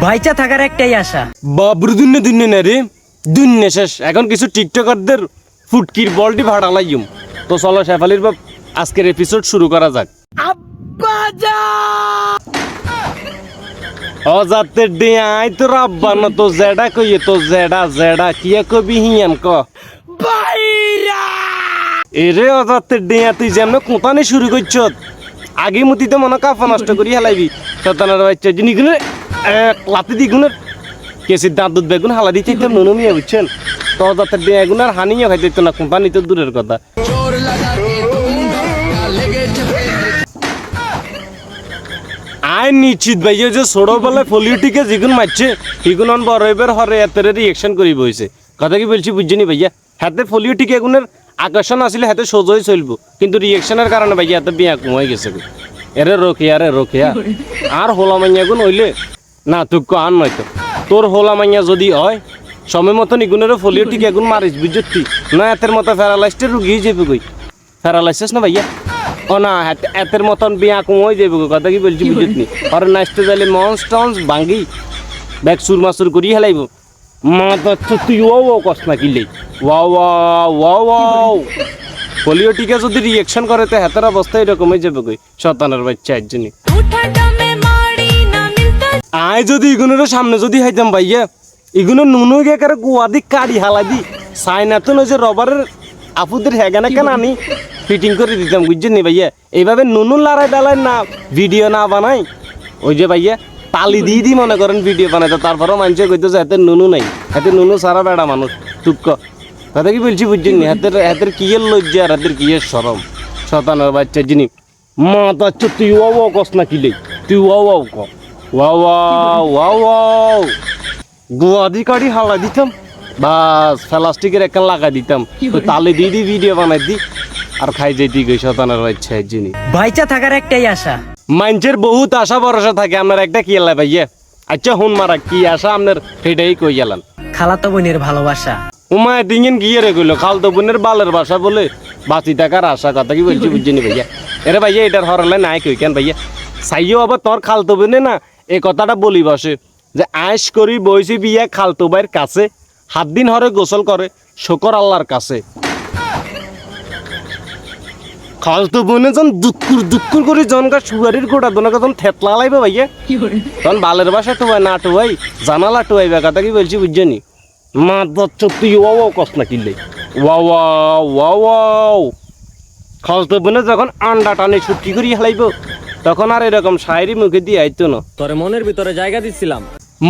বাইচা থাকার একটাই আশা। বাবুর দুনিয়া না রে, দুনিয়া শেষ। এখন কিছু টিকটকারদের ফুটকির বলটি ভাড়া লাইম। তো চলো শেফালির বাপ আজকের এপিসোড শুরু করা যাক। অজাতের ডে আই তোর আব্বা না তো জেডা কইয়ে তো জেডা কিয়া কবি হিয়ান ক এরে অজাতের ডে তুই যেমন কোঁতানি শুরু করছ আগে মতি তো মনে কাফা নষ্ট করি হেলাইবি শতানার বাচ্চা জিনিসগুলো লাতি দিগুনের কেসির দাঁত দুধ বেগুন হালা দিতে তো নুনু মিয়া বুঝছেন। তো অজাতের ডে এগুন আর হানিও খাইতে তো না কোঁতানি তো দূরের কথা। আয় নিশ্চিত ভাই যে ছোটবেলায় পলিটিকে যেগুন মারছে এগুন বড় এবার হরে এতের রিয়েকশন করি বইছে। কথা কি বলছি বুঝছিনি ভাইয়া, হাতে পলিটিক এগুনের আকর্ষণ আসলে হাতে সোজই চলবো, কিন্তু রিয়েকশনের কারণে ভাইয়া হাতে বিয়া কমাই গেছে। এরে রোখিয়া আর হোলা মাইয়া গুণ হইলে না তুক আর নয়তো তোর হোলা মাইয়া যদি হয় সময় মতন এগুনেরও পলিটিক এগুন মারিস বুঝছি না এতের মতো প্যারালাইসটা রুগিয়ে যাবে কই প্যারালাইসিস না ভাইয়া। ও না এতের মতন বিয়া কমই যাবে কথা কি বলছি বুঝতনি। আর নাচতে যাইলে মঞ্চ টঞ্চ ভাঙ্গি ব্যাগ সুরমাসুর করি হেলাইব মা তো তুই ও কষ্ট না কিনলেই ওয়াও পলিওটিকে যদি রিয়েকশন করে তো হাতের অবস্থা এরকমই যাবে কই শতানের বাচ্চা একজনই। আয় যদি ইগুনের সামনে যদি হাইতাম ভাইয়া ইগুনো নুনু গে করে গুয়া দি কাড়ি হালা দি সাইনা তো নয় যে রবারের আপুদের হ্যাগানা কেন আনি ফিটিং করে দিতাম বুঝছেন নি ভাইয়া। এইভাবে নুনু লড়াই ডালাই না ভিডিও না বানাই ওই যে ভাইয়া তালি দিয়ে দি মনে করেন ভিডিও বানাই তো তারপরেও মানুষে কইতেছে হাতে নুনু নাই, হাতে নুনু সারা বেড়া মানুষ তুক্ক কথা কি বলছি বুঝছেন নি। হাতের কিয়ের লজ্জা আর হাতের কিয়ের সরম শতানের বাচ্চা যিনি মা তো তুই ও কস না কিলেই তুই ও ক ওয়াও গুয়া দি কাড়ি হালা দিতাম বাস প্লাস্টিকের একটা লাগা দিতাম তালে দিয়ে দি ভিডিও বানাই দি আর খাই যাইতি গই শতানের বাচ্চা যিনি। বাইচা থাকার একটাই আশা। মানুষের বহুত আশা ভরসা থাকে, আপনার একটা কি এলাই ভাইয়া। আচ্ছা হুন মারা কি আশা আপনার সেটাই কই গেলাম। খালাতো বোনের ভালোবাসা উমায় দিন গিয়ে রে কইলো খালতো বোনের বালের বাসা বলে বাঁচি থাকার আশা কথা কি বলছি বুঝছিনি ভাইয়া। এরে ভাইয়া এটার হরলে নাই কই কেন ভাইয়া চাইও আবার তোর খালতো বোনে না এই কথাটা বলি বসে যে আয়েস করি বইছি বিয়া খালতো ভাইয়ের কাছে 7 দিন হরে গোসল করে শকর আল্লাহর কাছে। খালতো বোনে যখন দুঃখুর করে জনকার সুগারির গোটা দোনাকে যখন থেতলা লাইবে ভাইয়া তখন বালের বাসা টোয়াই না টোয়াই জানালা টোয়াইবে কথা কি বলছি বুঝছেনি। মা দচ্ছ তুই ও কষ্ট না কিনলে ওয়াও খালতো বোনে যখন আন্ডা টানে ছুটকি করি হেলাইব তখন আর এরকম শায়েরি মুখে দিয়ে আইতো না। তোরে মনের ভিতরে জায়গা দিচ্ছিলাম,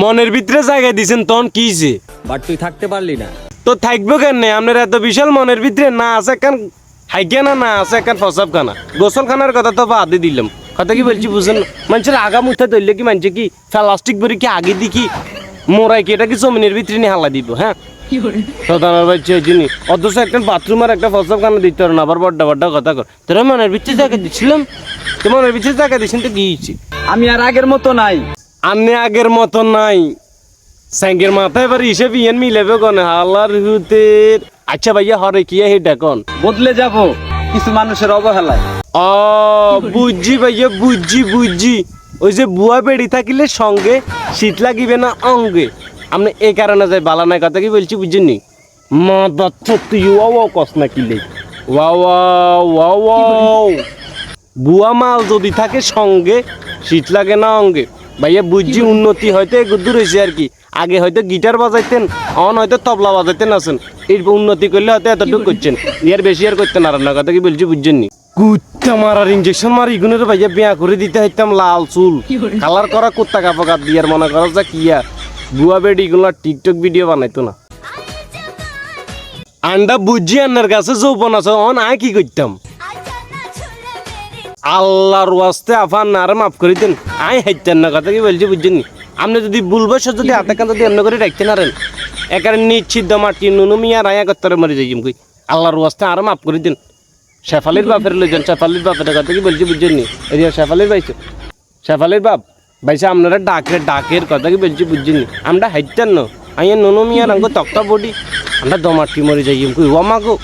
মনের ভিতরে জায়গা দিছেন তখন কি যে বাট তুই থাকতে পারলি না। তো থাকবো কেন আপনার এত বিশাল মনের ভিতরে না আছে কেন হাইখানা না আছে এখন ফসাব খানা গোসল খানার কথা তো বাদে দিলাম। কথা কি বলছি বুঝেন, মানুষের আগা মুঠা ধরলে কি মানুষে কি প্লাস্টিক বড়ি কি আগে দিকি মোড়াই কি এটা কি জমিনের ভিতরে নিয়ে হালা দিব। হ্যাঁ সদানার বাচ্চা যিনি অথচ একটা বাথরুম আর একটা ফসাব খানা দিতে পারো না আবার বড্ডা কথা কর তোরা মনের ভিতরে জায়গা দিচ্ছিলাম তো মনের ভিতরে জায়গা দিচ্ছেন তো গিয়েছি আমি আর আগের মতো নাই, আমি আগের মতো নাই স্যাঙ্গের মাথায় এবার হিসেবে ইয়েন মিলেবে কোন হালার হুতের। আচ্ছা ভাইয়া হরে কি হেটা কোন বদলে যাব কিছু মানুষের অবহেলায়। ও বুঝছি ভাইয়া বুঝছি ওই যে বুয়া বেড়ি থাকিলে সঙ্গে শীত লাগিবে না অঙ্গে আপনি এই কারণে যাই বালা নাই কথা কি বলছি বুঝছেন মা দচ্ছ তুই ও কস না কিলে ওয়াও বুয়া মাল যদি থাকে সঙ্গে শীত লাগে না অঙ্গে ভাইয়া বুঝছি উন্নতি হয়তো দূর হয়েছে আর কি। আগে হয়তো গিটার বাজাইতেন অন হয়তো তবলা বাজাইতেন আছেন এই উন্নতি করলে হয়তো এতটুকু করছেন ইয়ার বেশি আর করতেন আর না কথা কি বলছি বুঝছেন নি। কুত্তা মারার ইঞ্জেকশন মারি ইগুনের ভাইয়া বিয়া করে দিতে হইতাম লাল চুল কালার করা কুত্তা কাপড় দিয়ার মনে করা যা কিয়া বুয়া বেডি গুলো টিকটক ভিডিও বানাইতো না আন্ডা বুঝছি আন্নার কাছে যৌবন আছে অন আয় কি করতাম আল্লাহর ওয়াস্তে আফান না আর মাফ করে দেন আয় হাইতেন না কথা কি বলছি বুঝছেন নি। আপনি যদি ভুলবো সে যদি হাতে কান যদি এমনি করে রাখতে না রেন একারে নিশ্চিত মাটি নুনু মিয়া রায়া করতে মরে যাই কই আল্লাহর ওয়াস্তে আর মাফ করে দিন। শেফালির বাপের লইছেন শেফালির বাপের কথা কি বলছি বুঝছেন নি। এই শেফালির বাইছে শেফালির বাপ বাইসা আপনারা ডাকের কথা কি বলছি বুঝছেন নি। আমরা হাইতেন না আইয়া নুনু মিয়া রঙ তক্তা বডি আমরা দমাটি মরে যাই কই ও মাগো